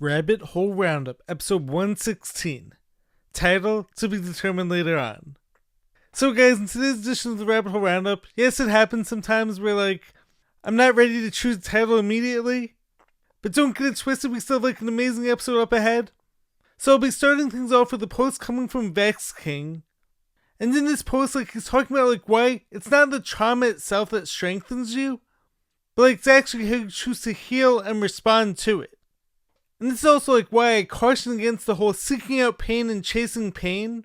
Rabbit Hole Roundup, episode 116. Title to be determined later on. So guys, in today's edition of the Rabbit Hole Roundup, yes, it happens sometimes where I'm not ready to choose a title immediately, but don't get it twisted, we still have an amazing episode up ahead. So I'll be starting things off with a post coming from Vex King. And in this post, he's talking about why it's not the trauma itself that strengthens you, but it's actually how you choose to heal and respond to it. And this is also why I caution against the whole seeking out pain and chasing pain.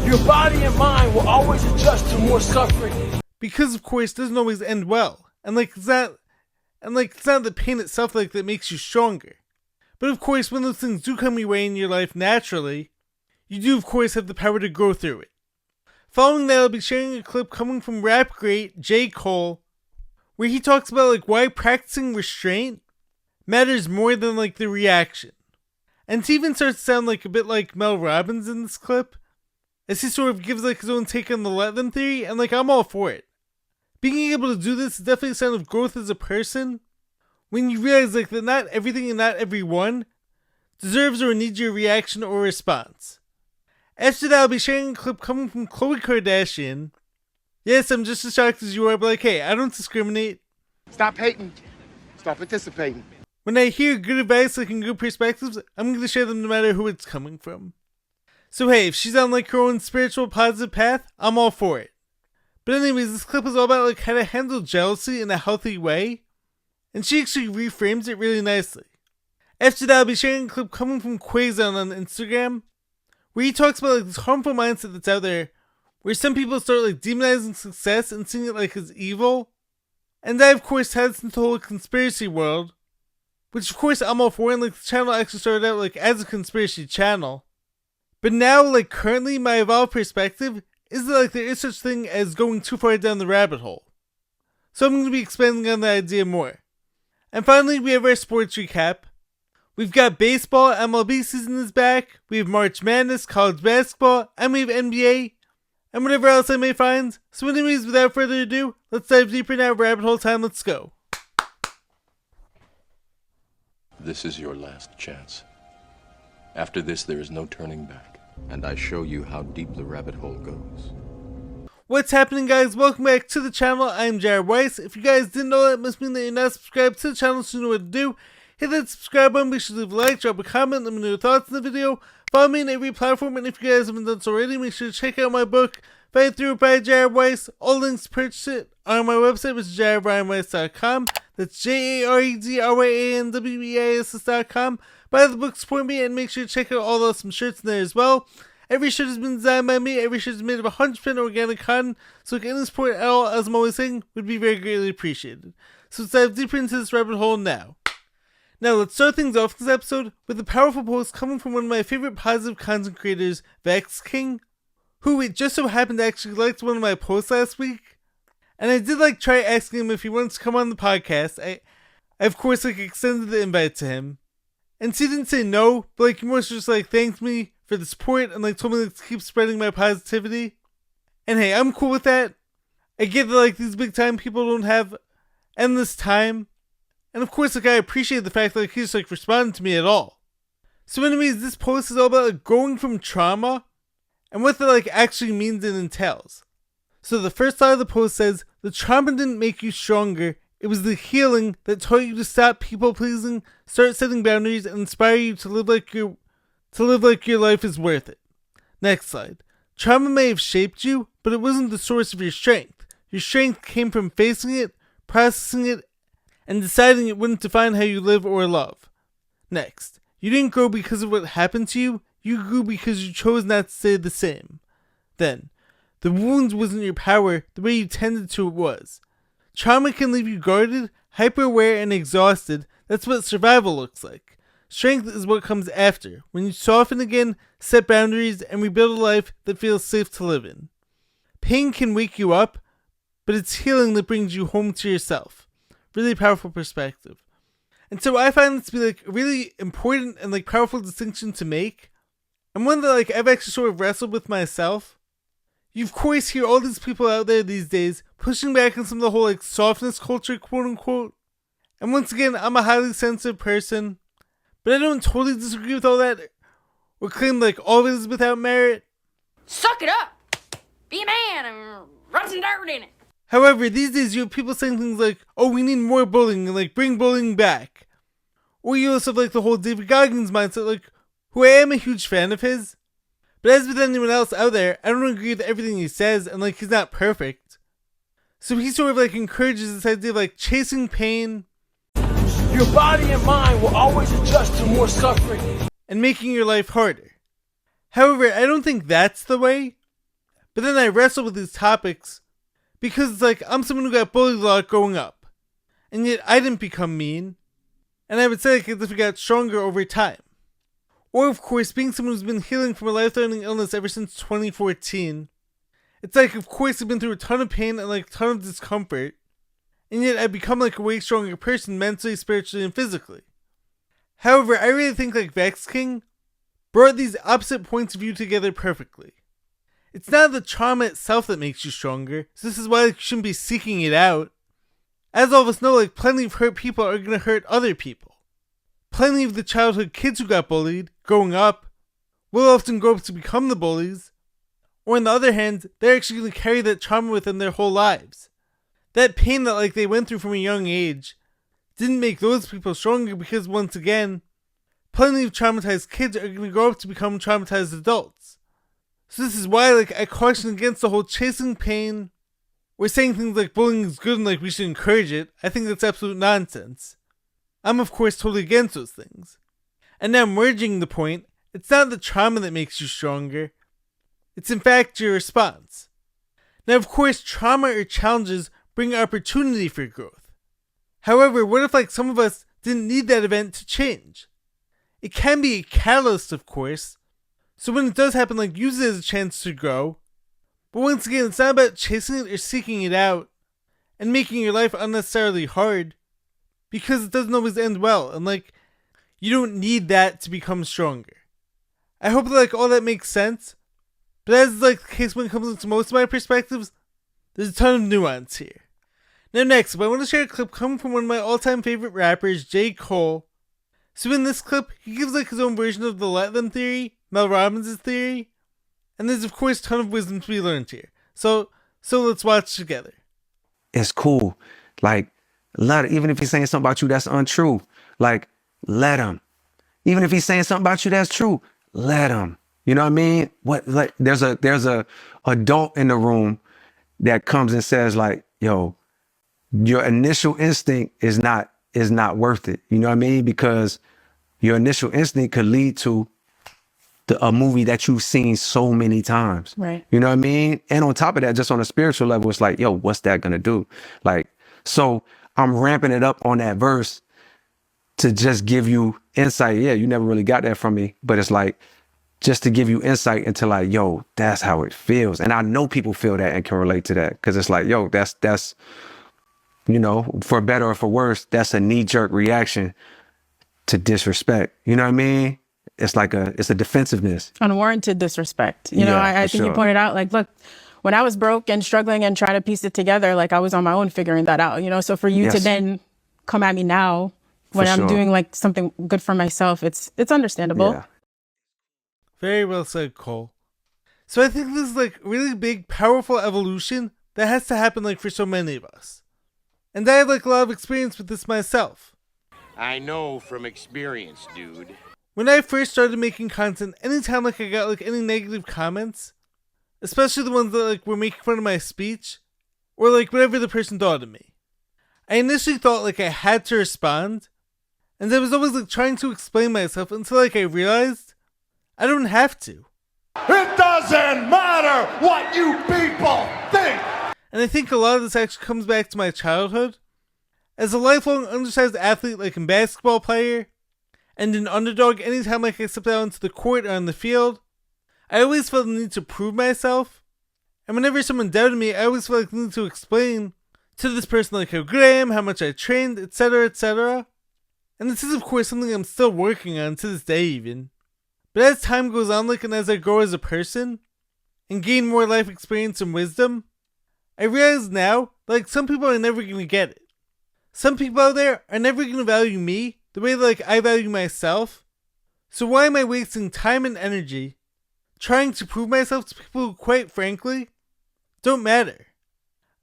Your body and mind will always adjust to more suffering. Because of course it doesn't always end well. And it's not the pain itself that makes you stronger. But of course when those things do come your way in your life naturally, you do of course have the power to grow through it. Following that, I'll be sharing a clip coming from rap great J. Cole, where he talks about why practicing restraint matters more than the reaction. And it even starts to sound a bit like Mel Robbins in this clip, as he sort of gives his own take on the let them theory, and I'm all for it. Being able to do this is definitely a sign of growth as a person, when you realize that not everything and not everyone deserves or needs your reaction or response. After that, I'll be sharing a clip coming from Khloé Kardashian. Yes, I'm just as shocked as you are, but hey, I don't discriminate. Stop hating. Stop participating. When I hear good advice and good perspectives, I'm going to share them no matter who it's coming from. So hey, if she's on her own spiritual positive path, I'm all for it. But anyways, this clip is all about how to handle jealousy in a healthy way, and she actually reframes it really nicely. After that, I'll be sharing a clip coming from Quazon on Instagram, where he talks about this harmful mindset that's out there, where some people start demonizing success and seeing it as evil. And I of course had this into the whole conspiracy world, which of course I'm all for, and the channel actually started out as a conspiracy channel. But now currently my evolved perspective is that there is such thing as going too far down the rabbit hole. So I'm going to be expanding on that idea more. And finally, we have our sports recap. We've got baseball, MLB season is back, we have March Madness, college basketball, and we have NBA, and whatever else I may find. So anyways, without further ado, let's dive deeper now. Rabbit hole time, let's go. This is your last chance. After this, there is no turning back. And I show you how deep the rabbit hole goes. What's happening, guys? Welcome back to the channel. I'm Jared Weiss. If you guys didn't know, that must mean that you're not subscribed to the channel, so you know what to do. Hit that subscribe button, be sure to leave a like, drop a comment, let me know your thoughts in the video. Follow me on every platform, and if you guys haven't done so already, make sure to check out my book, Fight Through It by Jared Weiss. All links to purchase it are on my website, which is jaredbryanweiss.com. That's JAREDRYANWEISS.com. Buy the book, support me, and make sure to check out all the awesome shirts in there as well. Every shirt has been designed by me. Every shirt is made of 100% organic cotton. So any support at all, as I'm always saying, would be very greatly appreciated. So let's dive deeper into this rabbit hole now. Now let's start things off this episode with a powerful post coming from one of my favorite positive content creators, Vex King, who it just so happened actually liked one of my posts last week. And I did try asking him if he wanted to come on the podcast. I of course extended the invite to him. And he didn't say no, but he mostly just thanked me for the support and told me to keep spreading my positivity. And hey, I'm cool with that. I get that these big time people don't have endless time. And of course I appreciate the fact that he just responded to me at all. So anyways, this post is all about growing from trauma and what that actually means and entails. So the first side of the post says, the trauma didn't make you stronger. It was the healing that taught you to stop people pleasing, start setting boundaries, and inspire you to live like your life is worth it. Next slide. Trauma may have shaped you, but it wasn't the source of your strength. Your strength came from facing it, processing it, and deciding it wouldn't define how you live or love. Next. You didn't grow because of what happened to you. You grew because you chose not to stay the same. Then. The wounds wasn't your power, the way you tended to it was. Trauma can leave you guarded, hyper-aware, and exhausted. That's what survival looks like. Strength is what comes after, when you soften again, set boundaries, and rebuild a life that feels safe to live in. Pain can wake you up, but it's healing that brings you home to yourself. Really powerful perspective. And so I find this to be a really important and powerful distinction to make, and one that I've actually sort of wrestled with myself. You of course hear all these people out there these days pushing back on some of the whole softness culture, quote unquote. And once again, I'm a highly sensitive person, But I don't totally disagree with all that, or claim like all of it is without merit. Suck it up! Be a man and rub some dirt in it! However, these days you have people saying things like, oh, we need more bullying, and like, bring bullying back. Or you also have like the whole David Goggins mindset, like, who I am a huge fan of his. But as with anyone else out there, I don't agree with everything he says, and like, he's not perfect. So he sort of like encourages this idea of like chasing pain. Your body and mind will always adjust to more suffering. And making your life harder. However, I don't think that's the way. But then I wrestle with these topics because it's like I'm someone who got bullied a lot growing up. And yet I didn't become mean. And I would say like if we got stronger over time. Or of course, being someone who's been healing from a life-threatening illness ever since 2014. It's like, of course, I've been through a ton of pain and like a ton of discomfort. And yet I've become like a way stronger person mentally, spiritually, and physically. However, I really think like Vex King brought these opposite points of view together perfectly. It's not the trauma itself that makes you stronger, so this is why like, you shouldn't be seeking it out. As all of us know, like plenty of hurt people are going to hurt other people. Plenty of the childhood kids who got bullied, growing up, will often grow up to become the bullies. Or on the other hand, they're actually going to carry that trauma with them their whole lives. That pain that like they went through from a young age didn't make those people stronger because once again, plenty of traumatized kids are going to grow up to become traumatized adults. So this is why like I caution against the whole chasing pain or saying things like bullying is good and like we should encourage it. I think that's absolute nonsense. I'm of course totally against those things. And now merging the point, it's not the trauma that makes you stronger. It's in fact your response. Now of course trauma or challenges bring opportunity for growth. However, what if like some of us didn't need that event to change? It can be a catalyst, of course. So when it does happen, like use it as a chance to grow. But once again, it's not about chasing it or seeking it out and making your life unnecessarily hard because it doesn't always end well. And like, you don't need that to become stronger. I hope that like all that makes sense. But as is like the case when it comes to most of my perspectives, there's a ton of nuance here. Now next, I want to share a clip coming from one of my all-time favorite rappers, J. Cole. So in this clip, he gives like his own version of the let them theory, Mel Robbins' theory, and there's of course a ton of wisdom to be learned here. So let's watch together. It's cool. Like, even if he's saying something about you that's untrue, like, let him. Even if he's saying something about you that's true, let him. You know what I mean? Like there's a adult in the room that comes and says like, yo, your initial instinct is not worth it. You know what I mean? Because your initial instinct could lead to a movie that you've seen so many times. Right. You know what I mean? And on top of that, just on a spiritual level, it's like, yo, what's that gonna do? Like, so I'm ramping it up on that verse to just give you insight. Yeah, you never really got that from me, but it's like, just to give you insight into like, yo, that's how it feels. And I know people feel that and can relate to that. Cause it's like, yo, that's, you know, for better or for worse, that's a knee-jerk reaction to disrespect. You know what I mean? It's like it's a defensiveness. Unwarranted disrespect. You know, I think you pointed out, like, look, when I was broke and struggling and trying to piece it together, like I was on my own figuring that out, you know? So for you to then come at me now when I'm doing like something good for myself, it's understandable. Yeah. Very well said, Cole. So I think this is like really big, powerful evolution that has to happen like for so many of us. And I have like a lot of experience with this myself. I know from experience, dude. When I first started making content, anytime like I got like any negative comments, especially the ones that like were making fun of my speech, or like whatever the person thought of me, I initially thought like I had to respond, and I was always like trying to explain myself until like I realized I don't have to. It doesn't matter what you people think! And I think a lot of this actually comes back to my childhood. As a lifelong undersized athlete like a basketball player, and an underdog anytime like I stepped out into the court or on the field, I always felt the need to prove myself. And whenever someone doubted me, I always felt like the need to explain to this person like how good I am, how much I trained, etc, etc. And this is of course something I'm still working on to this day even. But as time goes on, like, and as I grow as a person, and gain more life experience and wisdom, I realize now, like, some people are never going to get it. Some people out there are never going to value me the way like I value myself. So why am I wasting time and energy trying to prove myself to people who, quite frankly, don't matter?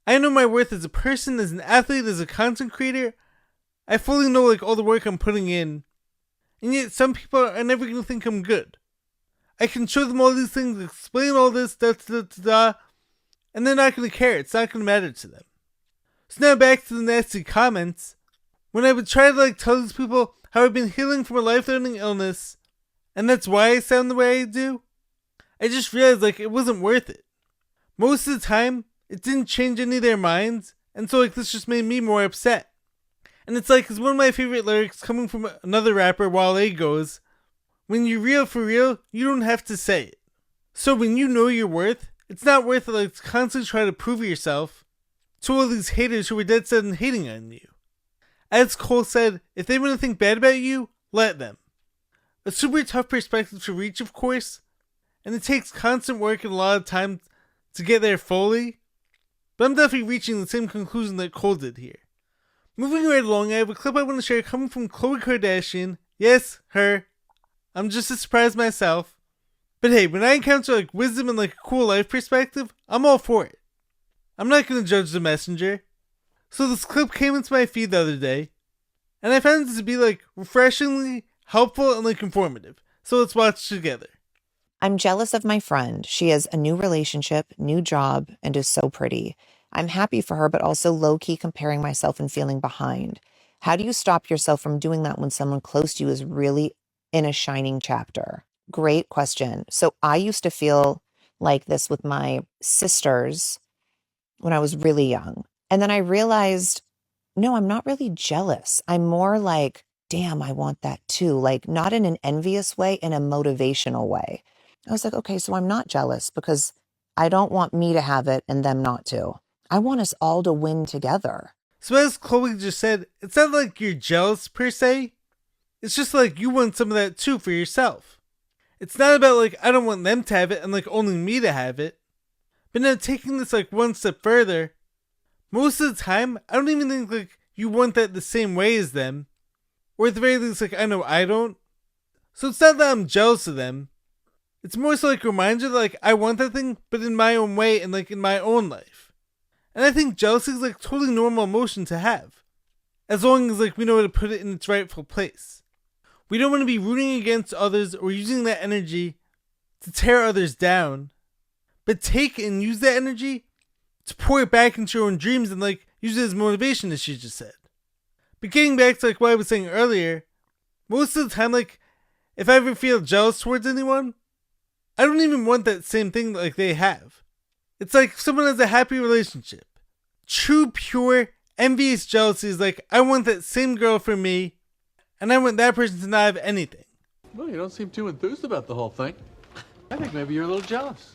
I know my worth as a person, as an athlete, as a content creator. I fully know like all the work I'm putting in, and yet some people are never going to think I'm good. I can show them all these things, explain all this, and they're not going to care. It's not going to matter to them. So now back to the nasty comments. When I would try to like tell these people how I've been healing from a life-threatening illness, and that's why I sound the way I do, I just realized like it wasn't worth it. Most of the time, it didn't change any of their minds, and so like this just made me more upset. And it's like, 'cause one of my favorite lyrics coming from another rapper, Wale, goes, "When you're real for real, you don't have to say it." So when you know your worth, it's not worth it like to constantly try to prove yourself to all these haters who are dead set on hating on you. As Cole said, if they want to think bad about you, let them. A super tough perspective to reach, of course, and it takes constant work and a lot of time to get there fully, but I'm definitely reaching the same conclusion that Cole did here. Moving right along, I have a clip I want to share coming from Khloé Kardashian. Yes, her. I'm just as surprised myself. But hey, when I encounter like wisdom and like a cool life perspective, I'm all for it. I'm not going to judge the messenger. So this clip came into my feed the other day, and I found it to be like refreshingly helpful and like informative. So let's watch together. I'm jealous of my friend. She has a new relationship, new job, and is so pretty. I'm happy for her, but also low-key comparing myself and feeling behind. How do you stop yourself from doing that when someone close to you is really in a shining chapter? Great question. So I used to feel like this with my sisters when I was really young. And then I realized, no, I'm not really jealous. I'm more like, damn, I want that too. Like not in an envious way, in a motivational way. I was like, okay, so I'm not jealous because I don't want me to have it and them not to. I want us all to win together. So as Khloé just said, it's not like you're jealous per se. It's just like you want some of that too for yourself. It's not about like I don't want them to have it and like only me to have it. But now taking this like one step further, most of the time, I don't even think like you want that the same way as them. Or at the very least, like I know I don't. So it's not that I'm jealous of them. It's more so like a reminder that like I want that thing, but in my own way and like in my own life. And I think jealousy is like totally normal emotion to have. As long as like we know how to put it in its rightful place. We don't want to be rooting against others or using that energy to tear others down. But take and use that energy to pour it back into your own dreams and like use it as motivation, as she just said. But getting back to like what I was saying earlier, most of the time like if I ever feel jealous towards anyone, I don't even want that same thing like they have. It's like if someone has a happy relationship. True, pure, envious jealousy is like, I want that same girl for me, and I want that person to not have anything. Well, you don't seem too enthused about the whole thing. I think maybe you're a little jealous.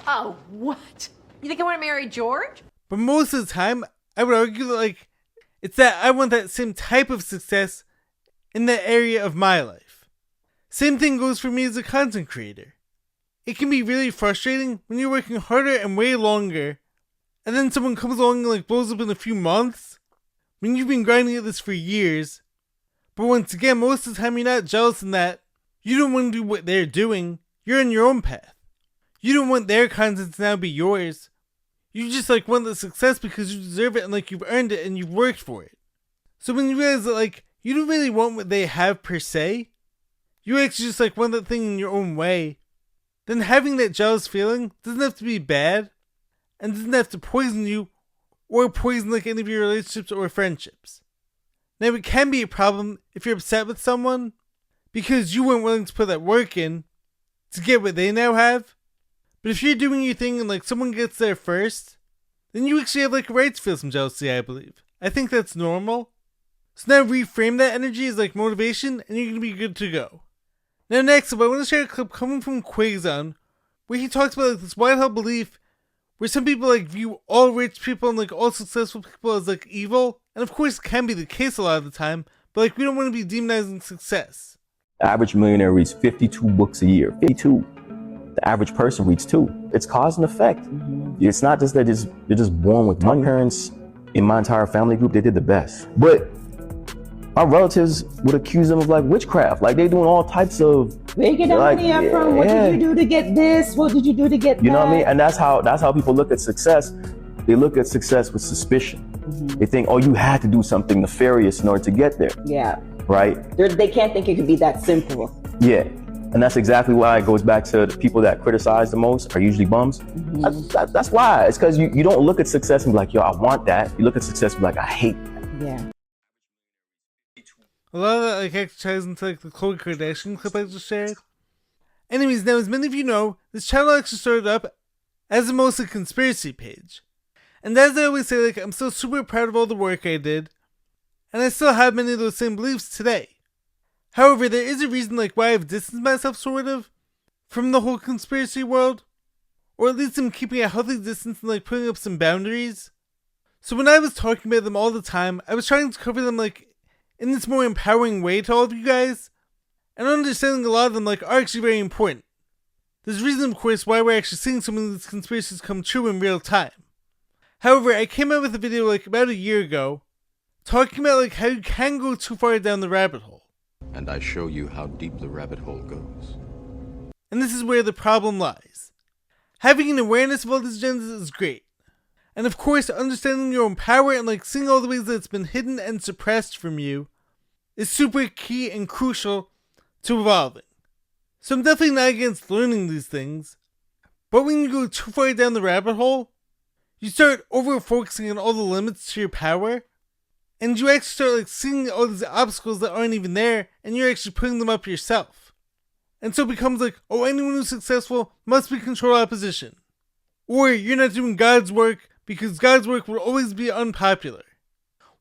Oh, what? You think I want to marry George? But most of the time, I would argue that like, it's that I want that same type of success in that area of my life. Same thing goes for me as a content creator. It can be really frustrating when you're working harder and way longer, and then someone comes along and like blows up in a few months, when you've been grinding at this for years. But once again, most of the time you're not jealous in that you don't want to do what they're doing, you're on your own path. You don't want their content to now be yours. You just like want the success because you deserve it and like you've earned it and you've worked for it. So when you realize that like you don't really want what they have per se, you actually just like want that thing in your own way, then having that jealous feeling doesn't have to be bad and doesn't have to poison you or poison like any of your relationships or friendships. Now it can be a problem if you're upset with someone because you weren't willing to put that work in to get what they now have. But if you're doing your thing and like someone gets there first, then you actually have like a right to feel some jealousy, I believe. I think that's normal. So now reframe that energy as like motivation and you're going to be good to go. Now next up, I want to share a clip coming from Quazon where he talks about like this wild-held belief where some people like view all rich people and like all successful people as like evil. And of course it can be the case a lot of the time, but like we don't want to be demonizing success. The average millionaire reads 52 books a year. 52. The average person reads 2. It's cause and effect. It's not just that they're just born with money. My parents in my entire family group, they did the best. But my relatives would accuse them of like witchcraft. Like they doing all types of. Where you get that money up from? What did you do to get this? What did you do to get that? You know what I mean? And that's how people look at success. They look at success with suspicion. They think, oh, you had to do something nefarious in order to get there. Yeah. Right? They can't think it could be that simple. Yeah. And that's exactly why it goes back to the people that criticize the most are usually bums. That's why. It's because you don't look at success and be like, yo, I want that. You look at success and be like, I hate that. Yeah. A lot of that like actually ties into like the Khloé Kardashian clip I just shared. Anyways, now as many of you know, this channel actually started up as a mostly conspiracy page. And as I always say, like I'm still super proud of all the work I did, and I still have many of those same beliefs today. However, there is a reason like why I've distanced myself sort of from the whole conspiracy world, or at least I'm keeping a healthy distance and like putting up some boundaries. So when I was talking about them all the time, I was trying to cover them like in this more empowering way to all of you guys, and understanding a lot of them like are actually very important. There's a reason, of course, why we're actually seeing some of these conspiracies come true in real time. However, I came out with a video like about a year ago, talking about like how you can go too far down the rabbit hole. And I show you how deep the rabbit hole goes. And this is where the problem lies. Having an awareness of all these agendas is great. And of course, understanding your own power and like seeing all the ways that it's been hidden and suppressed from you is super key and crucial to evolving. So I'm definitely not against learning these things, but when you go too far down the rabbit hole, you start over-focusing on all the limits to your power, and you actually start like seeing all these obstacles that aren't even there, and you're actually putting them up yourself. And so it becomes like, oh, anyone who's successful must be control opposition. Or you're not doing God's work because God's work will always be unpopular.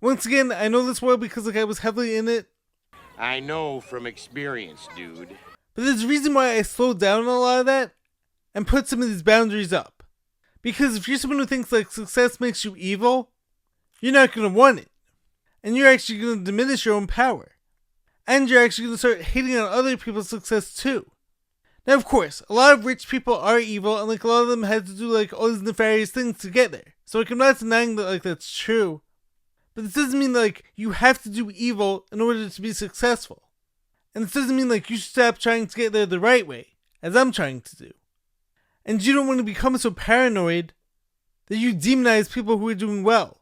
Once again, I know this well because like I was heavily in it. I know from experience, dude. But there's a reason why I slowed down on a lot of that and put some of these boundaries up. Because if you're someone who thinks like success makes you evil, you're not going to want it. And you're actually going to diminish your own power. And you're actually going to start hating on other people's success too. Now of course, a lot of rich people are evil and like a lot of them had to do like all these nefarious things to get there. So like I'm not denying that like that's true. But this doesn't mean like you have to do evil in order to be successful. And this doesn't mean like you should stop trying to get there the right way, as I'm trying to do. And you don't want to become so paranoid that you demonize people who are doing well.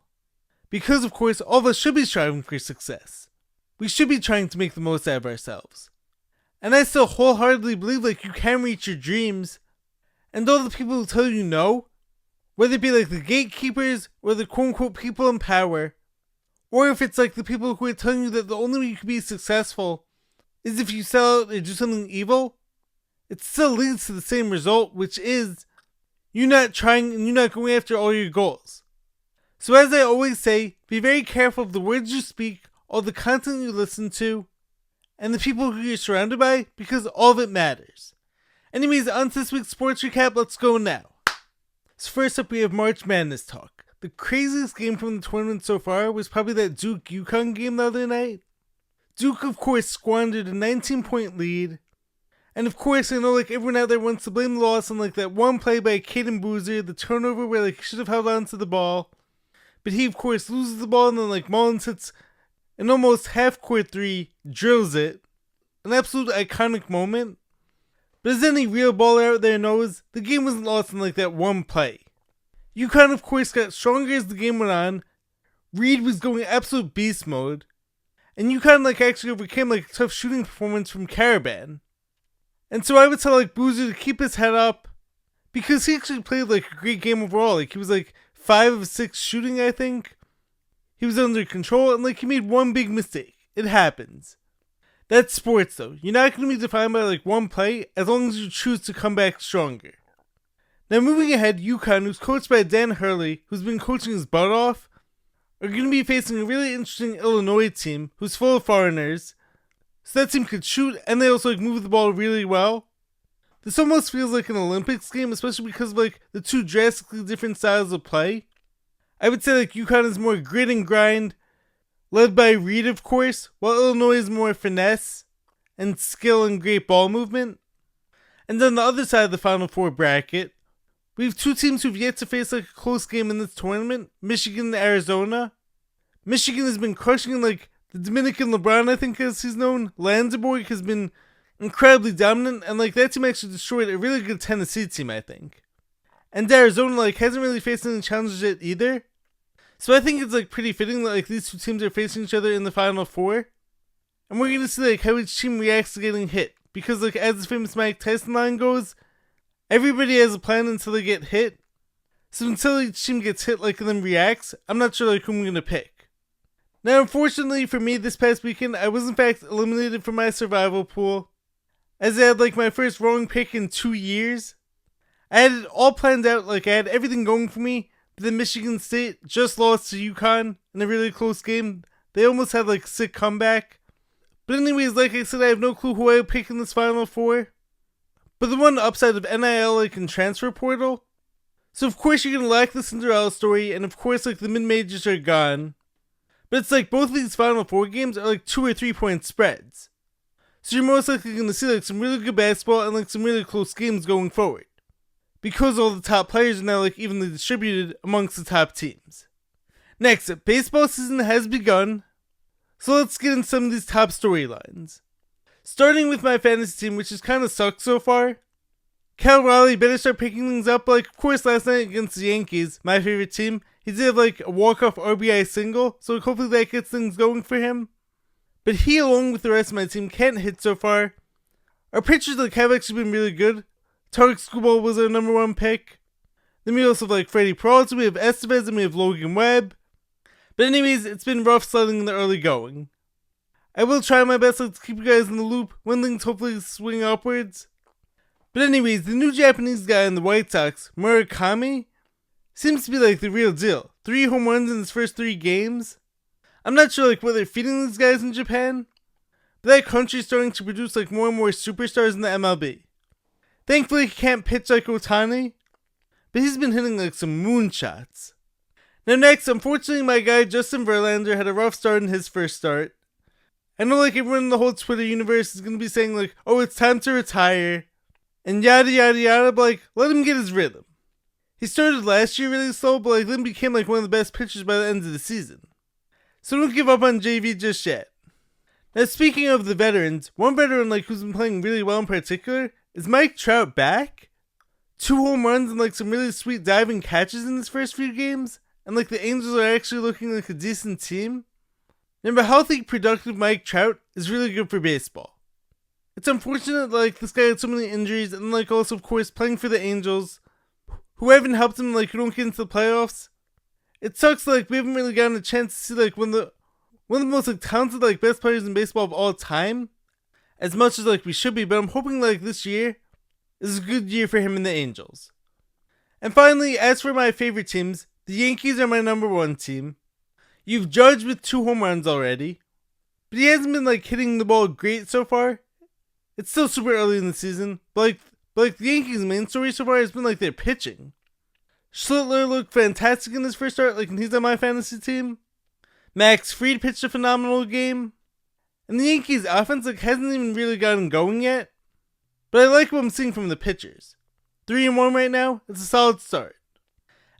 Because of course, all of us should be striving for success. We should be trying to make the most out of ourselves. And I still wholeheartedly believe like you can reach your dreams. And all the people who tell you no, whether it be like the gatekeepers or the quote-unquote people in power, or if it's like the people who are telling you that the only way you can be successful is if you sell out or do something evil, it still leads to the same result, which is you're not trying and you're not going after all your goals. So as I always say, be very careful of the words you speak, all the content you listen to, and the people who you're surrounded by, because all of it matters. Anyways, on to this week's sports recap, let's go now. So first up we have March Madness talk. The craziest game from the tournament so far was probably that Duke-UConn game the other night. Duke of course squandered a 19-point lead. And of course I know like everyone out there wants to blame the loss on like that one play by Caden Boozer, the turnover where like he should have held on to the ball. But he of course loses the ball and then like Mullins hits an almost half-court three, drills it. An absolute iconic moment. But as any real baller out there knows, the game wasn't lost in like that one play. UConn of course got stronger as the game went on. Reed was going absolute beast mode. And UConn like actually overcame like a tough shooting performance from Caravan. And so I would tell like Boozer to keep his head up. Because he actually played like a great game overall. Like he was like 5 of 6 shooting, I think. He was under control and like he made one big mistake. It happens. That's sports though. You're not going to be defined by like one play as long as you choose to come back stronger. Now moving ahead, UConn, who's coached by Dan Hurley, who's been coaching his butt off, are going to be facing a really interesting Illinois team who's full of foreigners. So that team could shoot and they also like move the ball really well. This almost feels like an Olympics game, especially because of like the two drastically different styles of play. I would say like UConn is more grit and grind, led by Reed of course, while Illinois is more finesse and skill and great ball movement. And then the other side of the Final Four bracket, we have two teams who've yet to face like a close game in this tournament, Michigan and Arizona. Michigan has been crushing in like the Dominican LeBron, I think as he's known, Landsberg has been incredibly dominant, and like that team actually destroyed a really good Tennessee team, I think. And Arizona like hasn't really faced any challenges yet either. So I think it's like pretty fitting that like these two teams are facing each other in the Final Four. And we're gonna see like how each team reacts to getting hit. Because like as the famous Mike Tyson line goes, everybody has a plan until they get hit. So until each team gets hit like and then reacts, I'm not sure like who I'm gonna pick. Now unfortunately for me this past weekend, I was in fact eliminated from my survival pool. As I had like my first wrong pick in 2 years. I had it all planned out, like I had everything going for me, but then Michigan State just lost to UConn in a really close game. They almost had like a sick comeback. But anyways, like I said, I have no clue who I would pick in this Final Four. But the one upside of NIL like in transfer portal. So of course you're gonna lack the Cinderella story, and of course like the mid-majors are gone. But it's like both of these Final Four games are like 2 or 3 point spreads. So you're most likely gonna see like some really good basketball and like some really close games going forward. Because all the top players are now like evenly distributed amongst the top teams. Next, baseball season has begun, so let's get into some of these top storylines. Starting with my fantasy team, which has kind of sucked so far. Cal Raleigh better start picking things up, like of course last night against the Yankees, my favorite team, he did have like a walk-off RBI single, so hopefully that gets things going for him. But he along with the rest of my team can't hit so far. Our pitchers like have actually been really good. Tarek Skubal was our number 1 pick. Then we also have like Freddie Peralta, we have Estevez, and we have Logan Webb. But anyways, it's been rough sledding in the early going. I will try my best to keep you guys in the loop when things hopefully swing upwards. But anyways, the new Japanese guy in the White Sox, Murakami, seems to be like the real deal. 3 home runs in his first 3 games. I'm not sure like what they're feeding these guys in Japan, but that country's starting to produce like more and more superstars in the MLB. Thankfully, he can't pitch like Ohtani, but he's been hitting like some moonshots. Now next, unfortunately my guy Justin Verlander had a rough start in his first start. I know like everyone in the whole Twitter universe is going to be saying like, oh it's time to retire, and yada yada yada, but like, let him get his rhythm. He started last year really slow, but like then became like one of the best pitchers by the end of the season. So don't give up on JV just yet. Now speaking of the veterans, one veteran like who's been playing really well in particular is Mike Trout back. 2 home runs and like some really sweet diving catches in his first few games. And like the Angels are actually looking like a decent team. Remember, healthy, productive Mike Trout is really good for baseball. It's unfortunate like this guy had so many injuries, and like also of course playing for the Angels, who haven't helped him like who don't get into the playoffs. It sucks like we haven't really gotten a chance to see like one of the most like talented like best players in baseball of all time. As much as like we should be, but I'm hoping like this year is a good year for him and the Angels. And finally, as for my favorite teams, the Yankees are my number 1 team. You've Judge with 2 home runs already, but he hasn't been like hitting the ball great so far. It's still super early in the season, but like the Yankees' main story so far has been like their pitching. Schlittler looked fantastic in his first start, like when he's on my fantasy team. Max Fried pitched a phenomenal game. And the Yankees' offense like hasn't even really gotten going yet. But I like what I'm seeing from the pitchers. 3-1 right now, it's a solid start.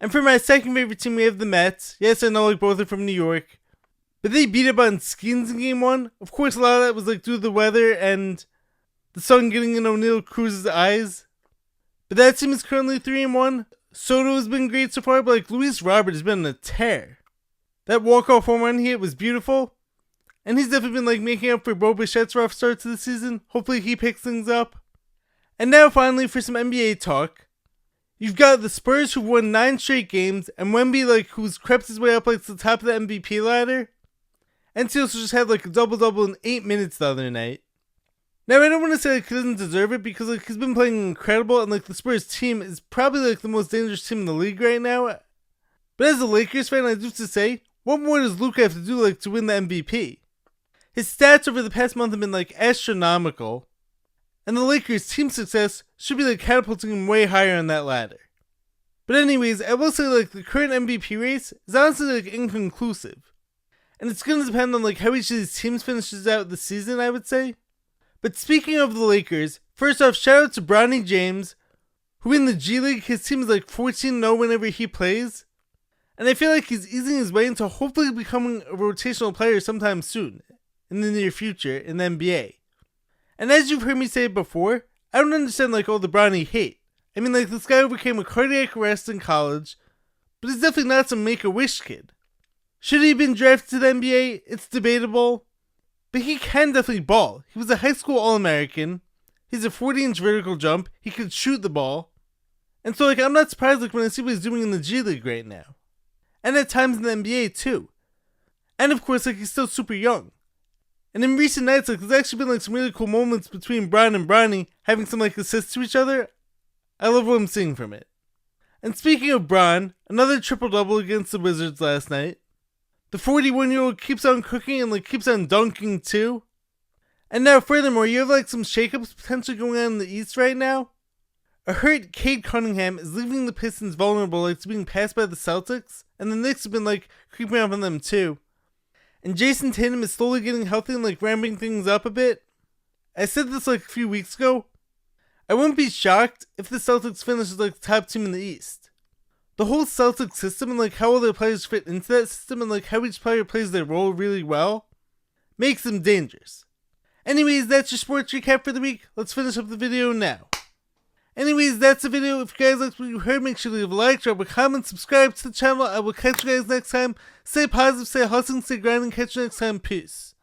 And for my second favorite team, we have the Mets. Yes, I know like both are from New York. But they beat up on Skins in game 1. Of course, a lot of that was like due to the weather and the sun getting in O'Neal Cruz's eyes. But that team is currently 3-1. Soto has been great so far, but like Luis Robert has been on a tear. That walk-off home run he hit was beautiful. And he's definitely been like making up for Bo Bichette's rough start to the season. Hopefully he picks things up. And now finally for some NBA talk. You've got the Spurs who've won 9 straight games, and Wemby like who's crept his way up like to the top of the MVP ladder. And he also just had like a double-double in 8 minutes the other night. Now I don't want to say like he doesn't deserve it because like he's been playing incredible, and like the Spurs team is probably like the most dangerous team in the league right now. But as a Lakers fan, I do have to say, what more does Luka have to do like to win the MVP? His stats over the past month have been like astronomical, and the Lakers' team success should be like catapulting him way higher on that ladder. But anyways, I will say like the current MVP race is honestly like inconclusive, and it's going to depend on like how each of these teams finishes out the season, I would say. But speaking of the Lakers, first off, shout out to Bronny James, who in the G League, his team is like 14-0 whenever he plays. And I feel like he's easing his way into hopefully becoming a rotational player sometime soon, in the near future, in the NBA. And as you've heard me say before, I don't understand all the Bronny hate. I mean, this guy overcame a cardiac arrest in college, but he's definitely not some make-a-wish kid. Should he have been drafted to the NBA? It's debatable. But he can definitely ball. He was a high school All-American. He's a 40-inch vertical jump. He could shoot the ball. And so, I'm not surprised, when I see what he's doing in the G League right now. And at times in the NBA, too. And of course, he's still super young. And in recent nights, there's actually been, some really cool moments between Bron and Bronny having some, assists to each other. I love what I'm seeing from it. And speaking of Bron, another triple-double against the Wizards last night. The 41-year-old keeps on cooking and, keeps on dunking, too. And now, furthermore, you have, some shakeups potentially going on in the East right now. A hurt Cade Cunningham is leaving the Pistons vulnerable, to being passed by the Celtics, and the Knicks have been, creeping up on them, too. And Jason Tatum is slowly getting healthy and, ramping things up a bit. I said this, a few weeks ago. I wouldn't be shocked if the Celtics finish as, the top team in the East. The whole Celtics system and, how all their players fit into that system and, how each player plays their role really well makes them dangerous. Anyways, that's your sports recap for the week. Let's finish up the video now. Anyways, that's the video. If you guys liked what you heard, make sure to leave a like, drop a comment, subscribe to the channel. I will catch you guys next time. Stay positive, stay hustling, stay grinding. Catch you next time. Peace.